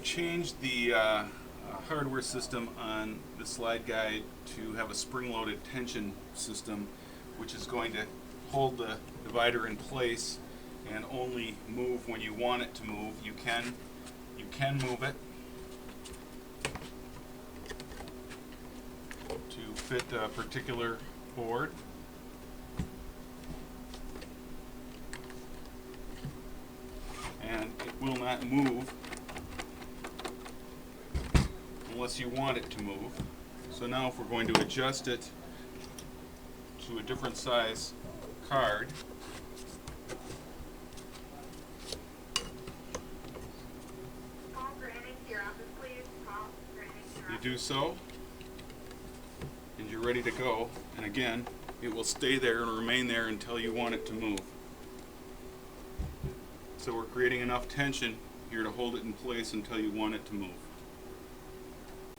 changed the hardware system on the slide guide to have a spring-loaded tension system, which is going to hold the divider in place and only move when you want it to move. You can move it to fit a particular board. And it will not move unless you want it to move. So now if we're going to adjust it to a different size card, you do so, and you're ready to go. And again, it will stay there and remain there until you want it to move. So we're creating enough tension here to hold it in place until you want it to move.